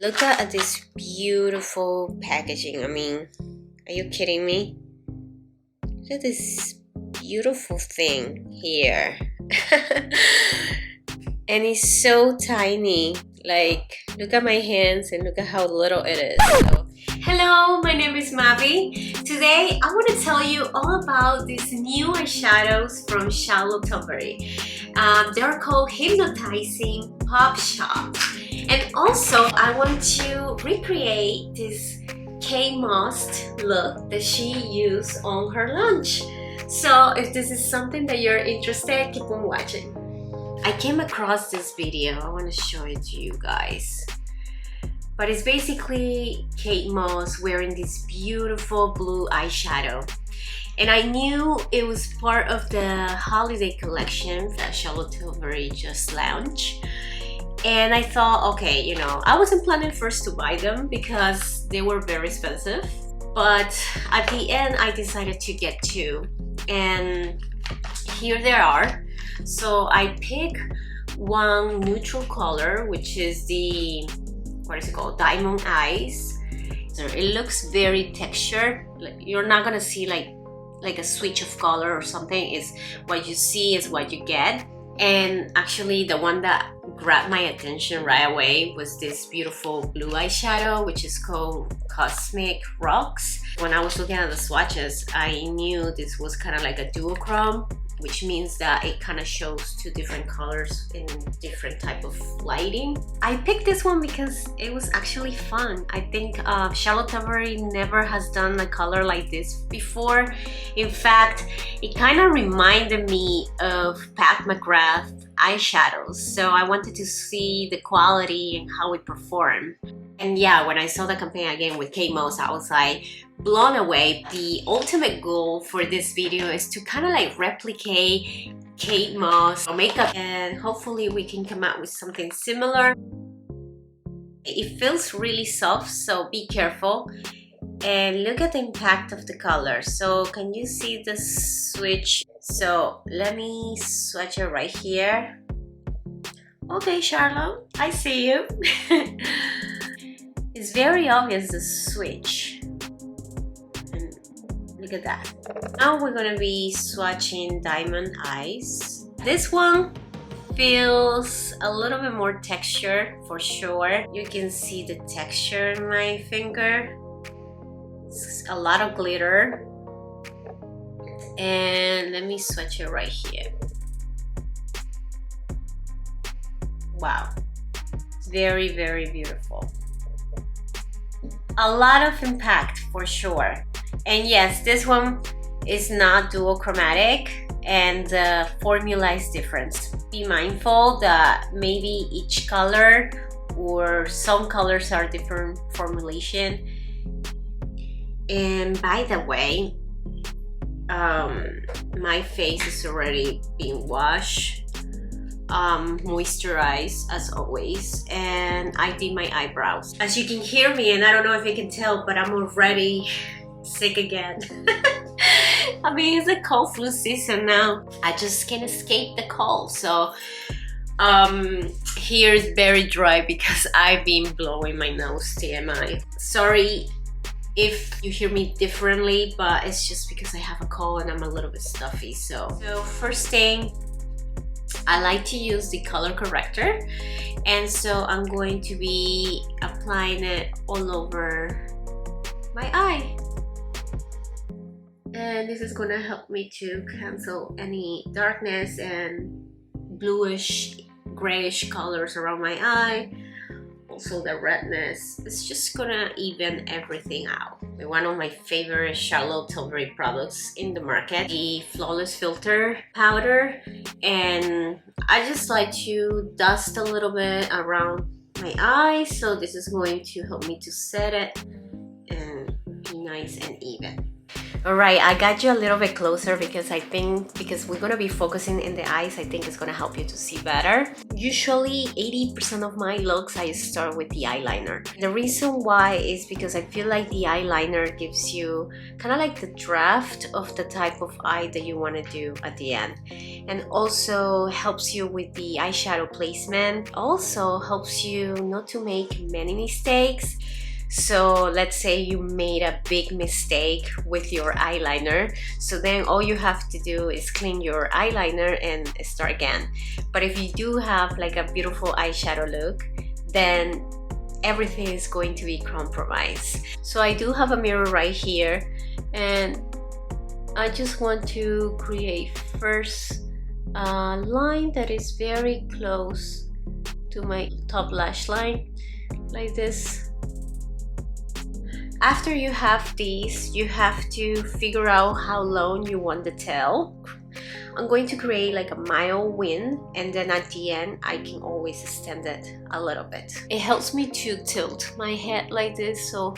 Look at this beautiful packaging. I mean, are you kidding me? Look at this beautiful thing here. And it's so tiny. Like, look at my hands and look at how little it is. So, hello, my name is Mavi. Today, I want to tell you all about these new eyeshadows from Charlotte Tilbury. They're called Hypnotizing Pop Shop. And also, I want to recreate this K-Most look that she used on her launch. So if this is something that you're interested, keep on watching. I came across this video. I want to show it to you guys. But it's basically Kate Moss wearing this beautiful blue eyeshadow. And I knew it was part of the holiday collection that Charlotte Tilbury just launched. And I thought, okay, you know, I wasn't planning first to buy them because they were very expensive. But at the end, I decided to get two. And here they are. So I picked one neutral color, which is the, what is it called? Diamond Eyes. So it looks very textured. You're not gonna see like a switch of color or something. It's what you see is what you get. And actually the one that grabbed my attention right away was this beautiful blue eyeshadow, which is called Cosmic Rocks. When I was looking at the swatches, I knew this was kind of like a duochrome, which means that it kind of shows two different colors in different type of lighting. I picked this one because it was actually fun. I think Charlotte Tilbury never has done a color like this before. In fact, it kind of reminded me of Pat McGrath eyeshadows. So I wanted to see the quality and how it performed. And yeah, when I saw the campaign again with Kate Moss, I was like blown away. The ultimate goal for this video is to kind of like replicate Kate Moss makeup, and hopefully we can come out with something similar. It feels really soft, so be careful. And look at the impact of the color. So can you see the switch? So let me swatch it right here. Okay, Charlotte, I see you. It's very obvious, the switch. And look at that. Now we're gonna be swatching Diamond Eyes. This one feels a little bit more textured for sure. You can see the texture in my finger. It's a lot of glitter. And let me swatch it right here. Wow, it's very, very beautiful. A lot of impact for sure. And yes, this one is not duochromatic and the formula is different. Be mindful that maybe each color or some colors are different formulation. And by the way, my face is already being washed, moisturized as always, and I did my eyebrows. As you can hear me, and I don't know if you can tell, but I'm already sick again. I mean, it's a cold flu season now. I just can't escape the cold. So here is very dry because I've been blowing my nose, TMI. Sorry if you hear me differently, but it's just because I have a cold and I'm a little bit stuffy. So first thing, I like to use the color corrector, and so I'm going to be applying it all over my eye. And this is gonna help me to cancel any darkness and bluish, grayish colors around my eye. Also the redness. It's just gonna even everything out. One of my favorite Charlotte Tilbury products in the market, the Flawless Filter Powder. And I just like to dust a little bit around my eyes. So this is going to help me to set it and be nice and even. All right, I got you a little bit closer because I think because we're gonna be focusing in the eyes, I think it's gonna help you to see better. Usually 80% of my looks I start with the eyeliner. The reason why is because I feel like the eyeliner gives you kind of like the draft of the type of eye that you want to do at the end, and also helps you with the eyeshadow placement. Also helps you not to make many mistakes. So let's say you made a big mistake with your eyeliner, so then all you have to do is clean your eyeliner and start again. But if you do have like a beautiful eyeshadow look, then everything is going to be compromised. So I do have a mirror right here, and I just want to create first a line that is very close to my top lash line, like this. After you have these, you have to figure out how long you want the tail. I'm going to create like a mild wing, and then at the end I can always extend it a little bit. It helps me to tilt my head like this so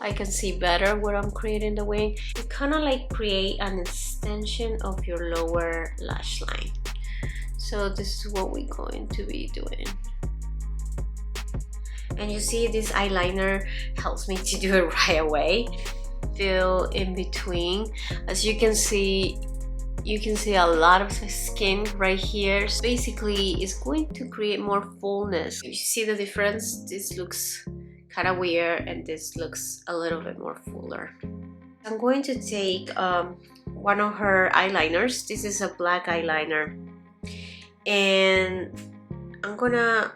I can see better where I'm creating the wing. You kind of like create an extension of your lower lash line. So this is what we're going to be doing. And you see this eyeliner helps me to do it right away. Fill in between. As you can see a lot of skin right here. So basically it's going to create more fullness. You see the difference? This looks kind of weird and this looks a little bit more fuller. I'm going to take one of her eyeliners. This is a black eyeliner, and I'm gonna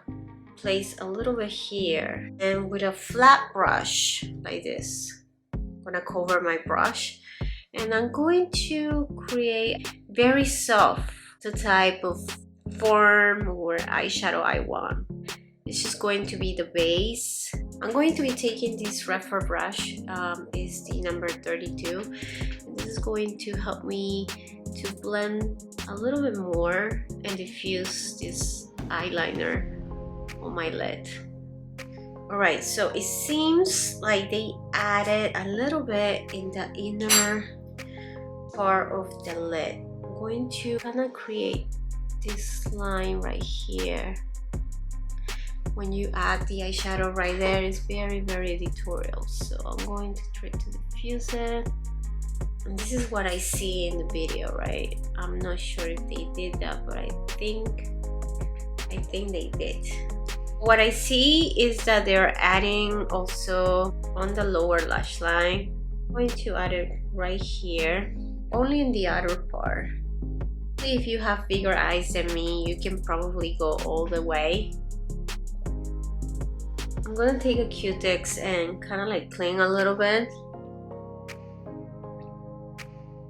place a little bit here, and with a flat brush like this, I'm gonna cover my brush, and I'm going to create very soft the type of form or eyeshadow I want. It's just going to be the base. I'm going to be taking this REPHR brush, is the number 32, and this is going to help me to blend a little bit more and diffuse this eyeliner on my lid. Alright, so it seems like they added a little bit in the inner part of the lid. I'm going to kind of create this line right here. When you add the eyeshadow right there, it's very editorial, so I'm going to try to diffuse it. And this is what I see in the video, right? I'm not sure if they did that, but I think they did. What I see is that they're adding also on the lower lash line. I'm going to add it right here, only in the outer part. If you have bigger eyes than me, you can probably go all the way. I'm gonna take a Q-tips and kind of like clean a little bit,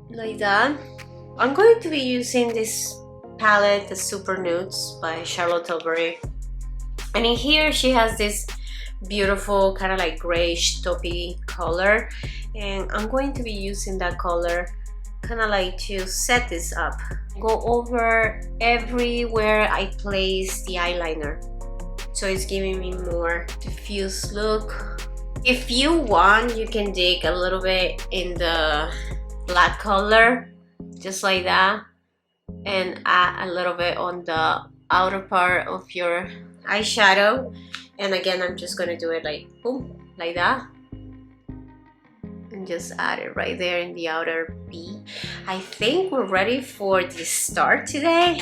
like that. I'm going to be using this palette, the Super Nudes by Charlotte Tilbury. And in here she has this beautiful kind of like grayish taupey color, and I'm going to be using that color kind of like to set this up. Go over everywhere I place the eyeliner, so it's giving me more diffuse look. If you want, you can dig a little bit in the black color, just like that, and add a little bit on the outer part of your eyeshadow. And again, I'm just gonna do it like boom, like that, and just add it right there in the outer B. I think we're ready for the start today.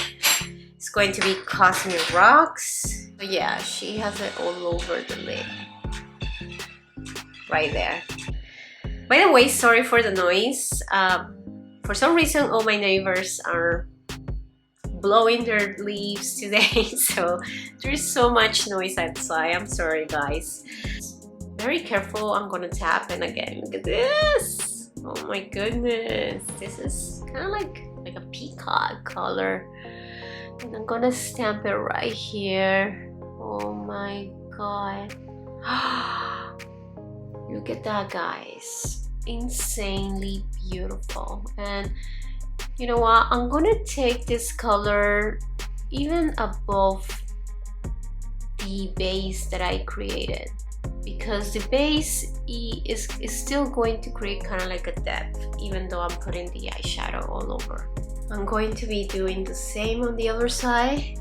It's going to be Cosmic Rocks. So yeah, she has it all over the lid, right there. By the way, sorry for the noise. For some reason, all my neighbors are blowing their leaves today, so there's so much noise outside. I'm sorry, guys. Very careful. I'm gonna tap, and again, look at this. Oh my goodness, this is kind of like a peacock color. And I'm gonna stamp it right here. Oh my god. Look at that, guys. Insanely beautiful. And you know what? I'm gonna take this color even above the base that I created. because the base is still going to create kind of like a depth even though I'm putting the eyeshadow all over. I'm going to be doing the same on the other side,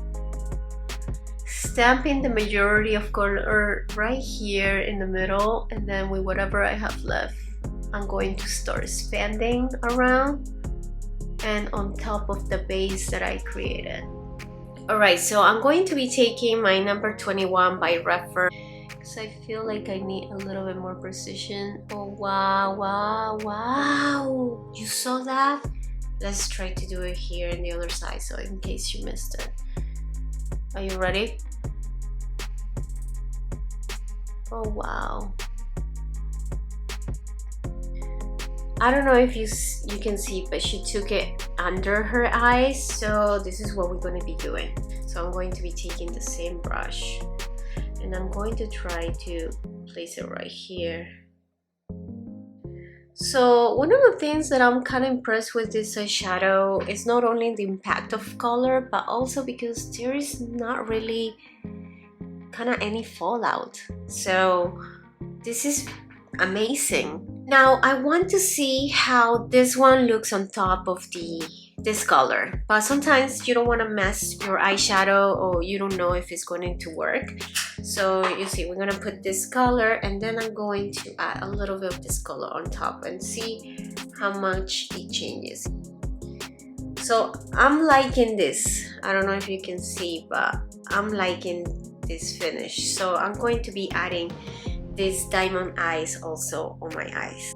stamping the majority of color right here in the middle, and then with whatever I have left I'm going to start expanding around and on top of the base that I created. Alright, so I'm going to be taking my number 21 by REPHR because I feel like I need a little bit more precision. Oh wow, wow, wow! You saw that? Let's try to do it here on the other side, so in case you missed it. Are you ready? Oh wow. I don't know if you can see, but she took it under her eyes, so this is what we're going to be doing. So I'm going to be taking the same brush and I'm going to try to place it right here. So one of the things that I'm kind of impressed with this eyeshadow is not only the impact of color, but also because there is not really kind of any fallout. So this is amazing. Now I want to see how this one looks on top of this color, but sometimes you don't want to mess your eyeshadow or you don't know if it's going to work. So you see, we're gonna put this color and then I'm going to add a little bit of this color on top and see how much it changes. So I'm liking this. I don't know if you can see, but I'm liking this finish. So I'm going to be adding these diamond eyes also on my eyes.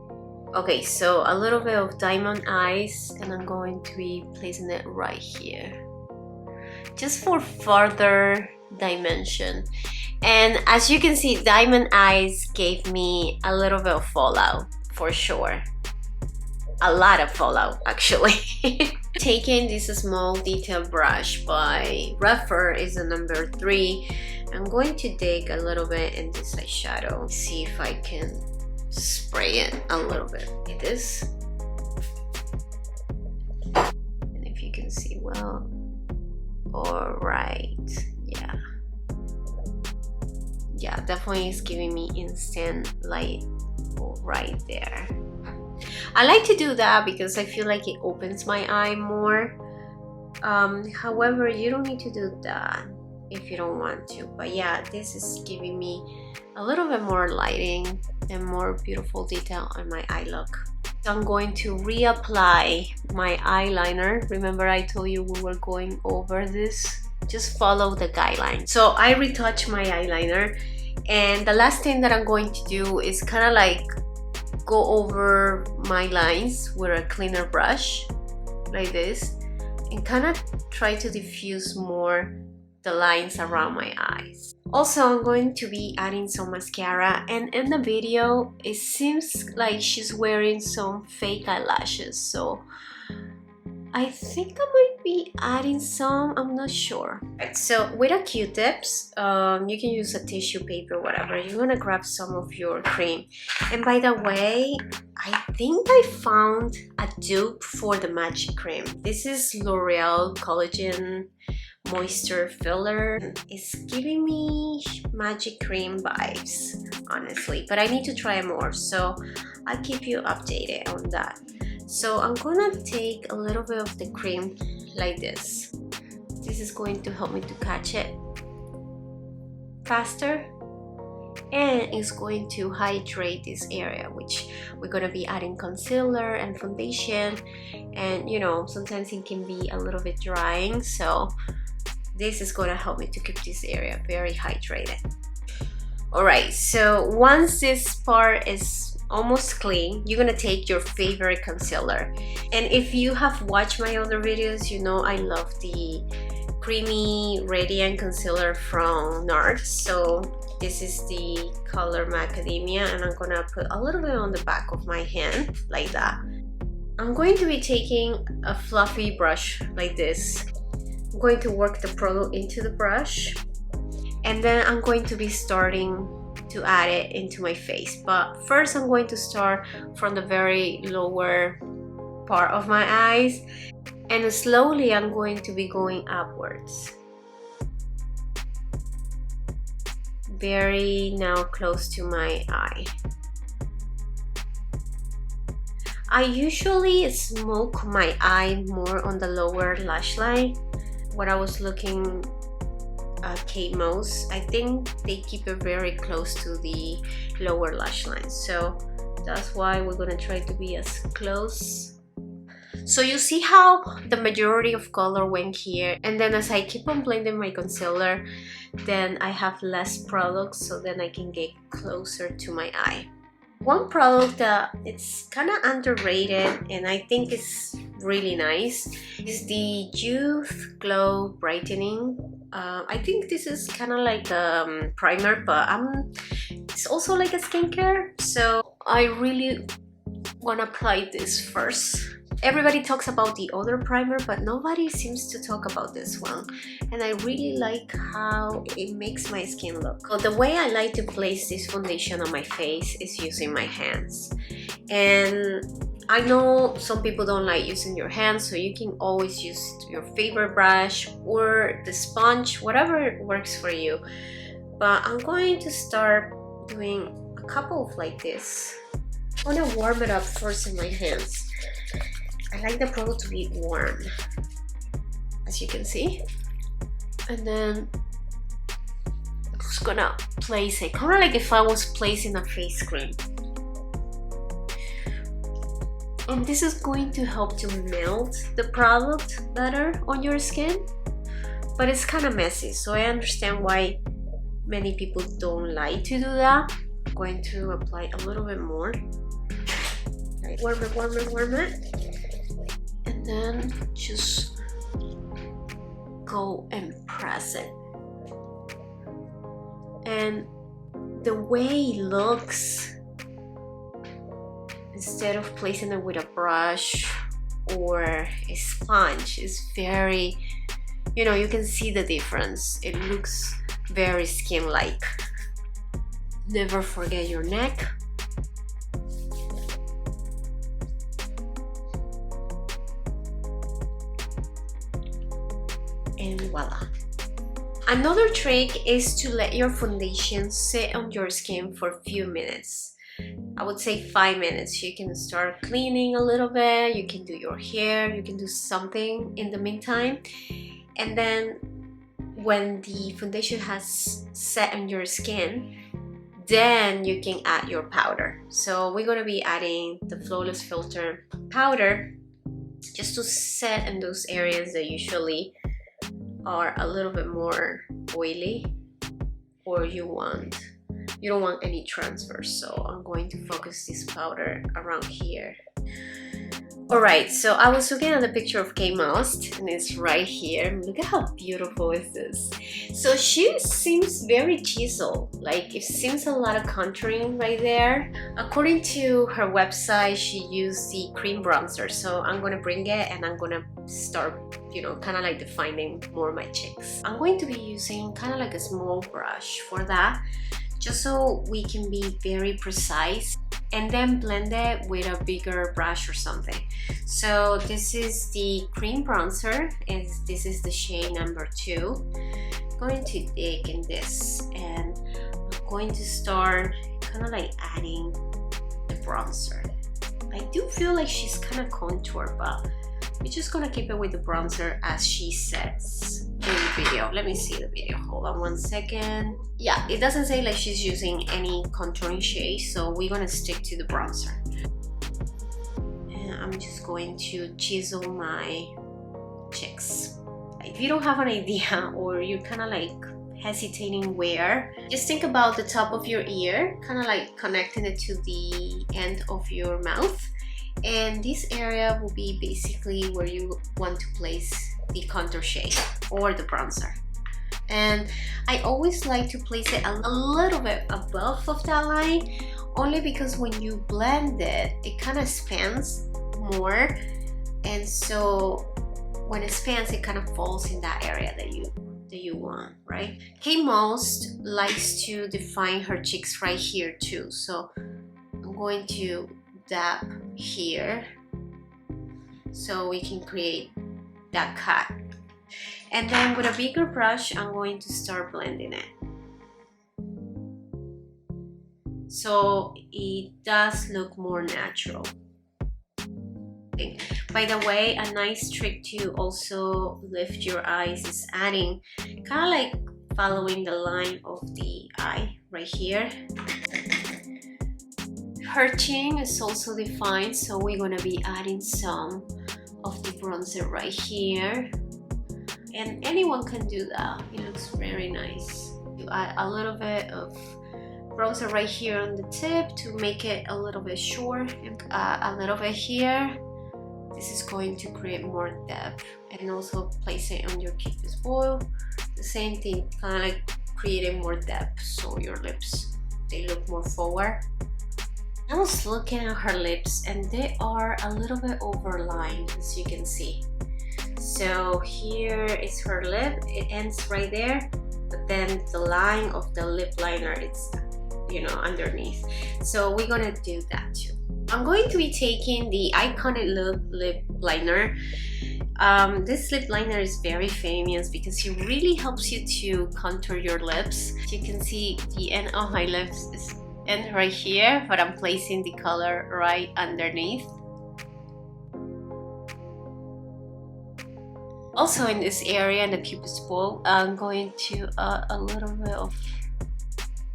Okay, so a little bit of diamond eyes and I'm going to be placing it right here just for further dimension. And as you can see, diamond eyes gave me a little bit of fallout for sure. A lot of fallout actually. Taking this small detail brush by REPHR is the number 3. I'm going to dig a little bit in this eyeshadow. See if I can spray it a little bit like this. And if you can see well. Alright, yeah. Yeah, definitely is giving me instant light right there. I like to do that because I feel like it opens my eye more. However, you don't need to do that if you don't want to. But yeah, this is giving me a little bit more lighting and more beautiful detail on my eye look. So I'm going to reapply my eyeliner. Remember I told you we were going over this? Just follow the guidelines. So I retouch my eyeliner, and the last thing that I'm going to do is kind of like go over my lines with a cleaner brush like this and kind of try to diffuse more the lines around my eyes. Also, I'm going to be adding some mascara, and in the video it seems like she's wearing some fake eyelashes, so I think I might be adding some, I'm not sure. Right, so with a Q-tips, you can use a tissue paper, whatever. You're gonna grab some of your cream. And by the way, I think I found a dupe for the magic cream. This is L'Oreal Collagen Moisture Filler. It's giving me magic cream vibes, honestly, but I need to try more, so I'll keep you updated on that. So I'm gonna take a little bit of the cream like this. This is going to help me to catch it faster, and it's going to hydrate this area, which we're gonna be adding concealer and foundation, and you know, sometimes it can be a little bit drying, so this is gonna help me to keep this area very hydrated. Alright, so once this part is almost clean, you're gonna take your favorite concealer. And if you have watched my other videos, you know I love the creamy radiant concealer from Nars. So this is the color Macadamia, and I'm gonna put a little bit on the back of my hand like that. I'm going to be taking a fluffy brush like this. I'm going to work the product into the brush, and then I'm going to be starting to add it into my face. But first I'm going to start from the very lower part of my eyes, and slowly I'm going to be going upwards. very now close to my eye. I usually smoke my eye more on the lower lash line. When I was looking at KMOS, I think they keep it very close to the lower lash line, so that's why we're gonna try to be as close. So you see how the majority of color went here, and then as I keep on blending my concealer, then I have less products, so then I can get closer to my eye. One product that it's kind of underrated and I think is really nice is the Youth Glow Brightening. I think this is kind of like a primer, but it's also like a skincare, so I really want to apply this first. Everybody talks about the other primer, but nobody seems to talk about this one, and I really like how it makes my skin look. So the way I like to place this foundation on my face is using my hands, and I know some people don't like using your hands, so you can always use your favorite brush or the sponge, whatever works for you. But I'm going to start doing a couple of like this. I want to warm it up first in my hands. I like the product to be warm, as you can see. And then I'm just gonna place it, kind of like if I was placing a face cream. And this is going to help to melt the product better on your skin. But it's kind of messy, so I understand why many people don't like to do that. I'm going to apply a little bit more. Right, warm it, warm it, warm it. And then just go and press it. And the way it looks, instead of placing it with a brush or a sponge, is very, you know, you can see the difference. It looks very skin-like. Never forget your neck. And voila. Another trick is to let your foundation sit on your skin for a few minutes. I would say 5 minutes. You can start cleaning a little bit, you can do your hair, you can do something in the meantime. And then when the foundation has set on your skin, then you can add your powder. So we're going to be adding the Flawless Filter powder just to set in those areas that usually are a little bit more oily, or you don't want any transfer. So I'm going to focus this powder around here. Alright, so I was looking at the picture of KMOS and it's right here. Look at how beautiful is this. So she seems very chiseled, like it seems a lot of contouring right there. According to her website, she used the cream bronzer, so I'm gonna bring it and I'm gonna start, you know, kind of like defining more my cheeks. I'm going to be using kind of like a small brush for that, just so we can be very precise, and then blend it with a bigger brush or something. So this is the cream bronzer, and this is the shade number 2. I'm going to dig in this, and I'm going to start kind of like adding the bronzer. I do feel like she's kind of contoured, but we're just gonna keep it with the bronzer as she sets in the video. Let me see the video. Hold on 1 second. Yeah, it doesn't say like she's using any contouring shade, so we're gonna stick to the bronzer. And I'm just going to chisel my cheeks. If you don't have an idea, or you're kind of like hesitating where, just think about the top of your ear, kind of like connecting it to the end of your mouth. And this area will be basically where you want to place the contour shade or the bronzer. And I always like to place it a little bit above of that line, only because when you blend it, it kind of expands more, and so when it expands, it kind of falls in that area that you want, right? KMOS likes to define her cheeks right here too, so I'm going to dab here so we can create that cut. And then with a bigger brush, I'm going to start blending it. so it does look more natural. By the way, a nice trick to also lift your eyes is adding kind of like following the line of the eye right here. Her chin is also defined, so we're gonna be adding some of the bronzer right here, and anyone can do that. It looks very nice. You add a little bit of bronzer right here on the tip to make it a little bit short, and a little bit here. This is going to create more depth, and also place it on your cupid's bow. The same thing, kind of like creating more depth, so your lips, they look more forward. I was looking at her lips and they are a little bit overlined, as you can see. So here is her lip, it ends right there, but then the line of the lip liner, it's, you know, underneath. So we're gonna do that too. I'm going to be taking the Iconic Look lip liner. This lip liner is very famous because it really helps you to contour your lips. You can see the end of my lips is end right here, but I'm placing the color right underneath. Also in this area, in the cupid's bow, I'm going to add a little bit of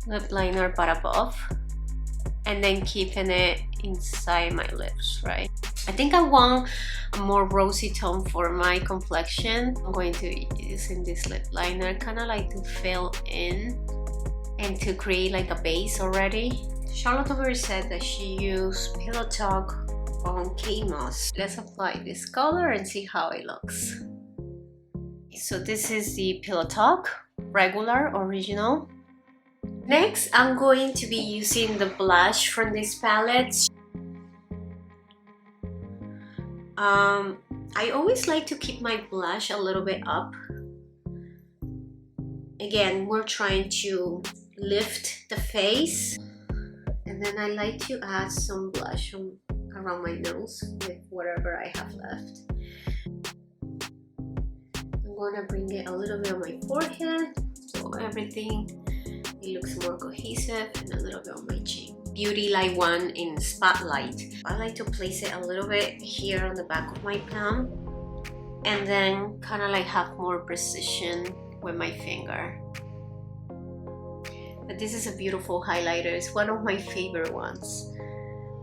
lip liner but above, and then keeping it inside my lips, right? I think I want a more rosy tone for my complexion. I'm going to be using this lip liner kind of like to fill in and to create like a base already. Charlotte Tilbury said that she used Pillow Talk on KEYAKI. Let's apply this color and see how it looks. So this is the Pillow Talk, regular, original. Next, I'm going to be using the blush from this palette. I always like to keep my blush a little bit up. Again, we're trying to lift the face, and then I like to add some blush around my nose with whatever I have left. I'm gonna bring it a little bit on my forehead, so everything, it looks more cohesive, and a little bit on my chin. Beauty Light one in Spotlight. I like to place it a little bit here on the back of my palm, and then kind of like have more precision with my finger. But this is a beautiful highlighter. It's one of my favorite ones.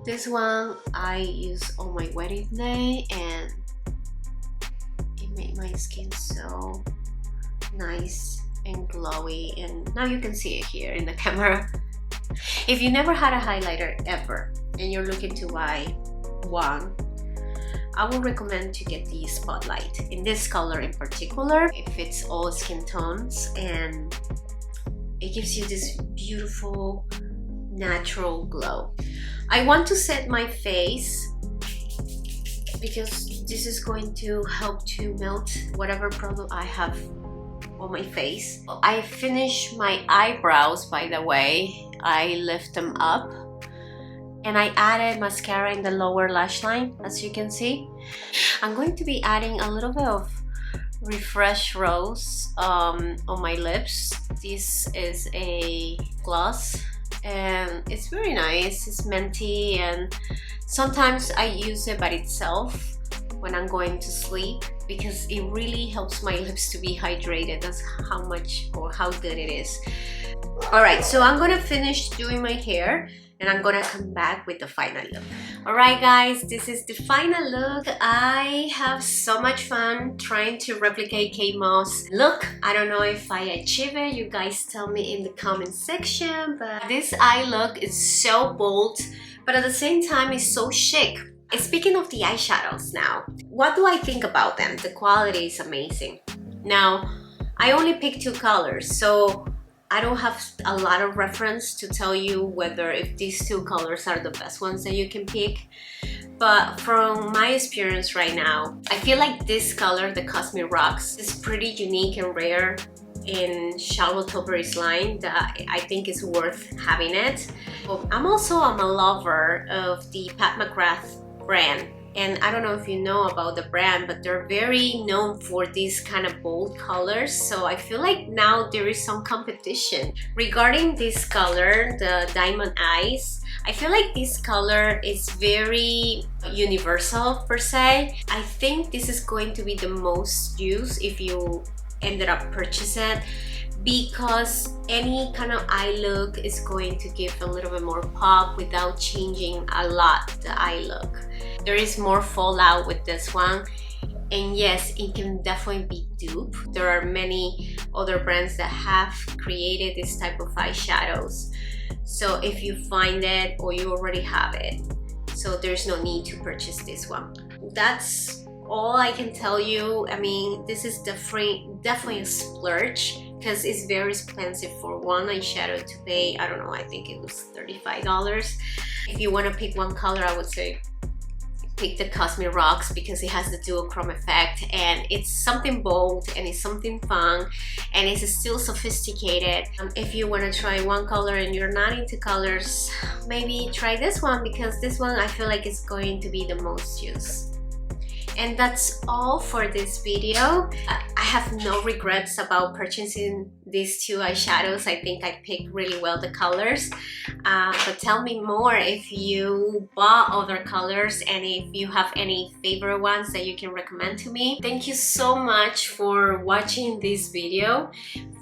This one I use on my wedding day, and it made my skin so nice and glowy, and now you can see it here in the camera. If you never had a highlighter ever and you're looking to buy one, I would recommend to get the Spotlight in this color in particular. It fits all skin tones and it gives you this beautiful natural glow. I want to set my face because this is going to help to melt whatever product I have on my face. I finished my eyebrows, by the way. I lift them up and I added mascara in the lower lash line, as you can see. I'm going to be adding a little bit of Refresh Rose on my lips. This is a gloss and it's very nice. It's minty, and sometimes I use it by itself when I'm going to sleep because it really helps my lips to be hydrated. That's how much or how good it is. Alright, so I'm gonna finish doing my hair and I'm gonna come back with the final look. Alright guys, this is the final look. I have so much fun trying to replicate Kate look. I don't know if I achieve it. You guys tell me in the comment section, but this eye look is so bold, but at the same time it's so chic. Speaking of the eyeshadows now, what do I think about them? The quality is amazing. Now, I only picked 2 colors, so I don't have a lot of reference to tell you whether if these 2 colors are the best ones that you can pick. But from my experience right now, I feel like this color, the Cosmic Rocks, is pretty unique and rare in Charlotte Tilbury's line that I think is worth having it. I'm a lover of the Pat McGrath brand, and I don't know if you know about the brand, but they're very known for these kind of bold colors. So I feel like now there is some competition regarding this color, the Diamond Eyes. I feel like this color is very universal per se. I think this is going to be the most used if you ended up purchasing it, because any kind of eye look is going to give a little bit more pop without changing a lot the eye look. There is more fallout with this one, and yes, it can definitely be dupe. There are many other brands that have created this type of eyeshadows, so if you find it or you already have it, so there's no need to purchase this one. That's all I can tell you. I mean, this is definitely a splurge, because it's very expensive for one eyeshadow to pay, I don't know, I think it was $35. If you want to pick one color, I would say pick the Cosmic Rocks, because it has the duochrome effect, and it's something bold and it's something fun, and it's still sophisticated. If you want to try one color and you're not into colors, maybe try this one, because this one I feel like it's going to be the most used. And that's all for this video. I have no regrets about purchasing these two eyeshadows. I think I picked really well the colors. But tell me more if you bought other colors and if you have any favorite ones that you can recommend to me. Thank you so much for watching this video,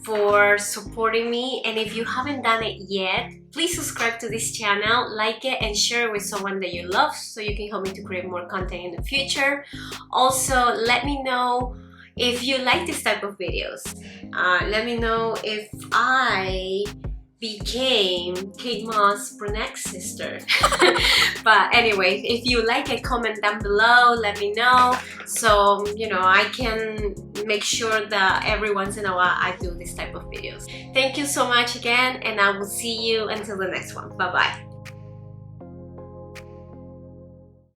for supporting me, and if you haven't done it yet, please subscribe to this channel, like it, and share it with someone that you love, so you can help me to create more content in the future. Also, let me know if you like this type of videos. Let me know if I became Kate Moss' brunette sister. But anyway, if you like it, comment down below, let me know, so you know I can make sure that every once in a while I do this type of videos. Thank you so much again, and I will see you until the next one. Bye bye.